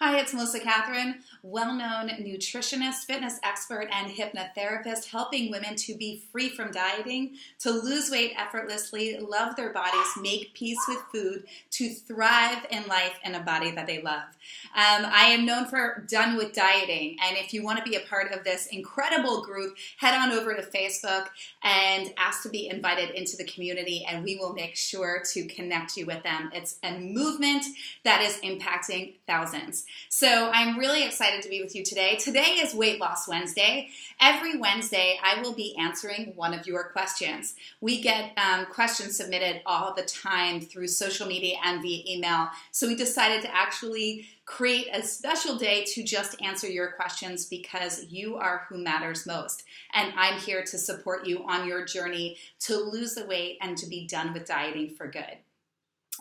Hi, it's Melissa Catherine, well-known nutritionist, fitness expert, and hypnotherapist, helping women to be free from dieting, to lose weight effortlessly, love their bodies, make peace with food, to thrive in life in a body that they love. I am known for Done with Dieting, and if you want to be a part of this incredible group, head on over to Facebook and ask to be invited into the community, and we will make sure to connect you with them. It's a movement that is impacting thousands. So I'm really excited to be with you today. Today is Weight Loss Wednesday. Every Wednesday, I will be answering one of your questions. We get questions submitted all the time through social media and via email. So we decided to actually create a special day to just answer your questions because you are who matters most. And I'm here to support you on your journey to lose the weight and to be done with dieting for good.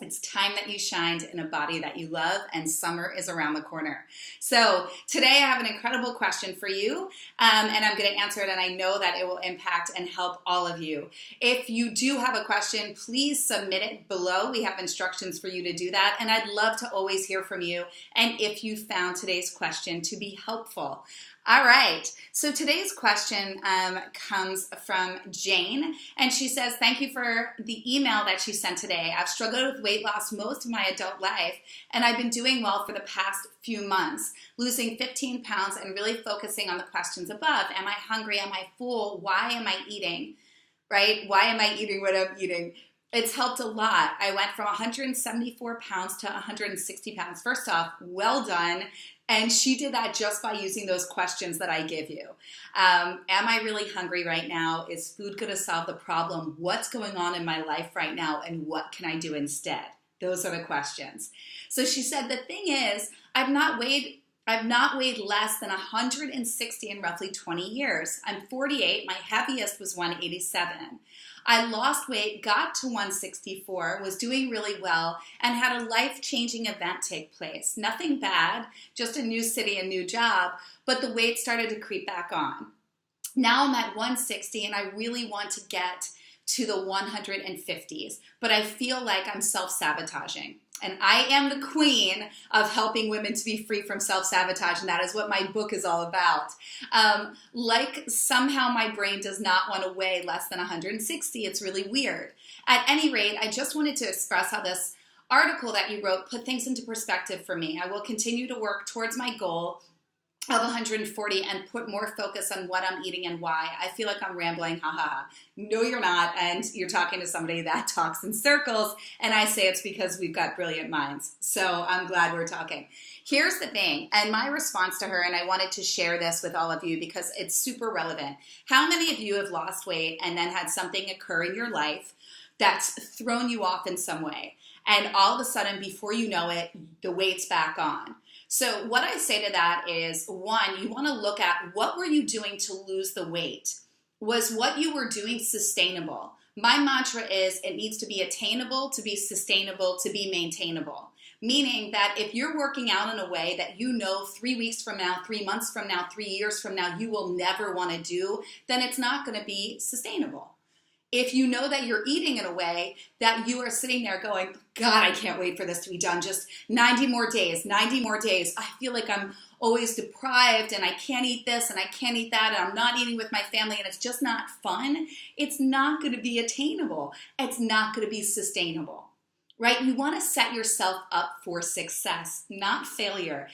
It's time that you shined in a body that you love, and summer is around the corner. So today I have an incredible question for you, and I'm going to answer it, and I know that it will impact and help all of you. If you do have a question, please submit it below. We have instructions for you to do that, and I'd love to always hear from you, and if you found today's question to be helpful. All right, so today's question comes from Jane, and she says, thank you for the email that you sent today. I've struggled with weight loss most of my adult life, and I've been doing well for the past few months, losing 15 pounds and really focusing on the questions above. Am I hungry? Am I full? Why am I eating? Right? Why am I eating what I'm eating? It's helped a lot. I went from 174 pounds to 160 pounds. First off, well done. And she did that just by using those questions that I give you. Am I really hungry right now? Is food going to solve the problem? What's going on in my life right now? And what can I do instead? Those are the questions. So she said, the thing is, I've not weighed less than 160 in roughly 20 years. I'm 48. My heaviest was 187. I lost weight, got to 164, was doing really well, and had a life-changing event take place. Nothing bad, just a new city, a new job, but the weight started to creep back on. Now I'm at 160, and I really want to get to the 150s, but I feel like I'm self-sabotaging. And I am the queen of helping women to be free from self-sabotage, and that is what my book is all about. Like somehow my brain does not want to weigh less than 160. It's really weird. At any rate, I just wanted to express how this article that you wrote put things into perspective for me. I will continue to work towards my goal of 140 and put more focus on what I'm eating and why. I feel like I'm rambling, ha ha ha. No, you're not, and you're talking to somebody that talks in circles, and I say it's because we've got brilliant minds. So I'm glad we're talking. Here's the thing, and my response to her, and I wanted to share this with all of you because it's super relevant. How many of you have lost weight and then had something occur in your life that's thrown you off in some way, and all of a sudden, before you know it, the weight's back on? So what I say to that is, one, you want to look at what were you doing to lose the weight? Was what you were doing sustainable? My mantra is it needs to be attainable, to be sustainable, to be maintainable. Meaning that if you're working out in a way that you know 3 weeks from now, 3 months from now, 3 years from now, you will never want to do, then it's not going to be sustainable. If you know that you're eating in a way that you are sitting there going, God, I can't wait for this to be done. Just 90 more days, 90 more days. I feel like I'm always deprived and I can't eat this and I can't eat that and I'm not eating with my family and it's just not fun. It's not going to be attainable. It's not going to be sustainable, right? You want to set yourself up for success, not failure.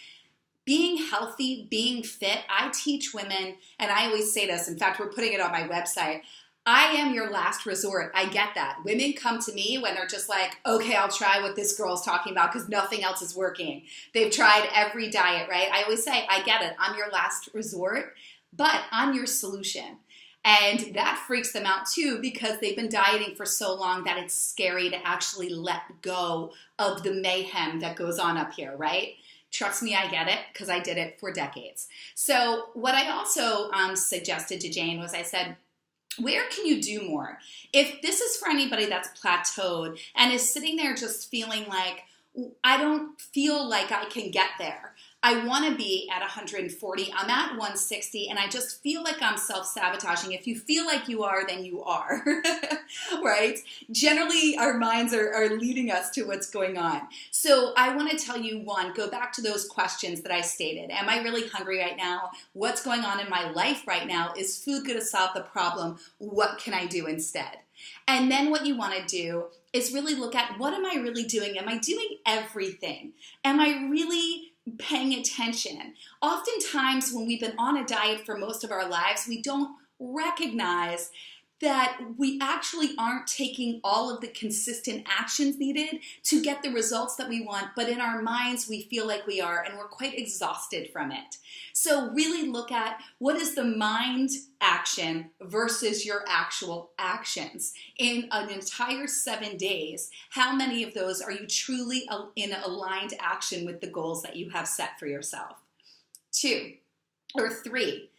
Being healthy, being fit, I teach women, and I always say this, in fact, we're putting it on my website, I am your last resort. I get that. Women come to me when they're just like, okay, I'll try what this girl's talking about because nothing else is working. They've tried every diet, right? I always say, I get it. I'm your last resort, but I'm your solution. And that freaks them out too because they've been dieting for so long that it's scary to actually let go of the mayhem that goes on up here, right? Trust me, I get it because I did it for decades. So what I also suggested to Jane was I said, where can you do more? If this is for anybody that's plateaued and is sitting there just feeling like, I don't feel like I can get there. I want to be at 140. I'm at 160 and I just feel like I'm self-sabotaging. If you feel like you are, then you are, right? Generally, our minds are leading us to what's going on. So I want to tell you, one, go back to those questions that I stated. Am I really hungry right now? What's going on in my life right now? Is food going to solve the problem? What can I do instead? And then what you want to do is really look at, what am I really doing? Am I doing everything? Am I really paying attention? Oftentimes when we've been on a diet for most of our lives, we don't recognize that we actually aren't taking all of the consistent actions needed to get the results that we want, but in our minds we feel like we are, and we're quite exhausted from it. So really look at, what is the mind action versus your actual actions? In an entire 7 days, how many of those are you truly in aligned action with the goals that you have set for yourself? 2 or 3,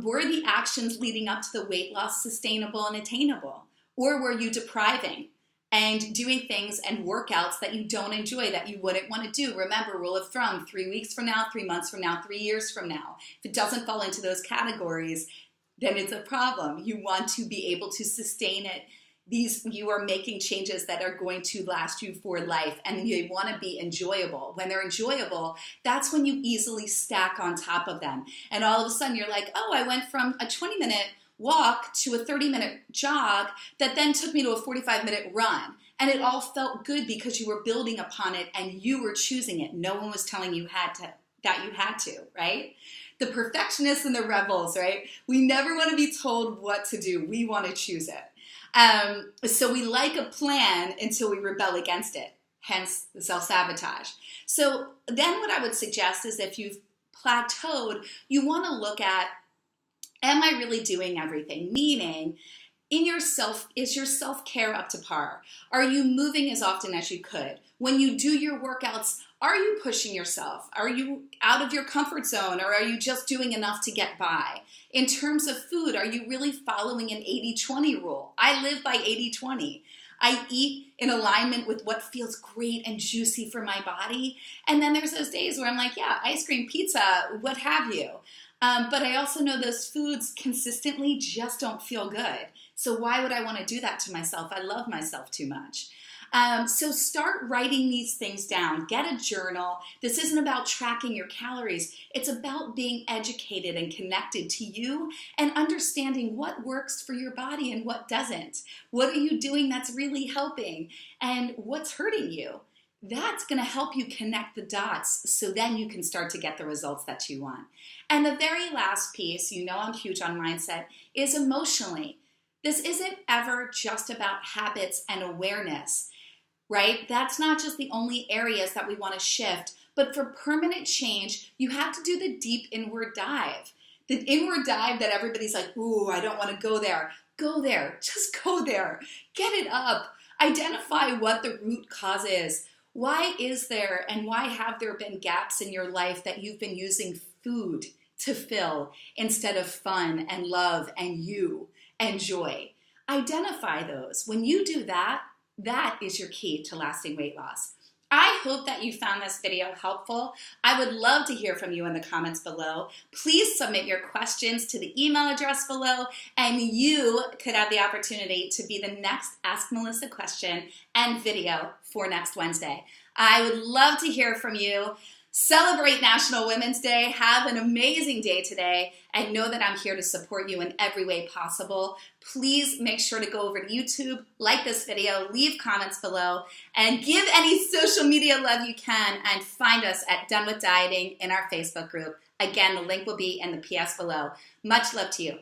were the actions leading up to the weight loss sustainable and attainable? Or were you depriving and doing things and workouts that you don't enjoy, that you wouldn't want to do? Remember, rule of thumb, 3 weeks from now, 3 months from now, 3 years from now. If it doesn't fall into those categories, then it's a problem. You want to be able to sustain it. You are making changes that are going to last you for life, and you want to be enjoyable. When they're enjoyable, that's when you easily stack on top of them. And all of a sudden you're like, oh, I went from a 20-minute walk to a 30-minute jog that then took me to a 45-minute run. And it all felt good because you were building upon it and you were choosing it. No one was telling you that you had to, right? The perfectionists and the rebels, right? We never want to be told what to do. We want to choose it. So we like a plan until we rebel against it, hence the self-sabotage. So then what I would suggest is, if you've plateaued, you want to look at, am I really doing everything? Meaning, is your self-care up to par? Are you moving as often as you could? When you do your workouts, are you pushing yourself? Are you out of your comfort zone, or are you just doing enough to get by? In terms of food, are you really following an 80-20 rule? I live by 80-20. I eat in alignment with what feels great and juicy for my body. And then there's those days where I'm like, yeah, ice cream, pizza, what have you. But I also know those foods consistently just don't feel good. So why would I want to do that to myself? I love myself too much. So start writing these things down. Get a journal. This isn't about tracking your calories. It's about being educated and connected to you and understanding what works for your body and what doesn't. What are you doing that's really helping, and what's hurting you? That's going to help you connect the dots, so then you can start to get the results that you want. And the very last piece, you know I'm huge on mindset, is emotionally. This isn't ever just about habits and awareness, right? That's not just the only areas that we want to shift, but for permanent change, you have to do the deep inward dive. The inward dive that everybody's like, ooh, I don't want to go there. Go there. Just go there. Get it up. Identify what the root cause is. Why is there, and why have there been gaps in your life that you've been using food to fill instead of fun and love and you and joy? Identify those. When you do that, that is your key to lasting weight loss. I hope that you found this video helpful. I would love to hear from you in the comments below. Please submit your questions to the email address below, and you could have the opportunity to be the next Ask Melissa question and video for next Wednesday. I would love to hear from you. Celebrate National Women's Day. Have an amazing day today, and know that I'm here to support you in every way possible. Please make sure to go over to YouTube, like this video, leave comments below, and give any social media love you can, and find us at Done With Dieting in our Facebook group. Again, the link will be in the PS below. Much love to you.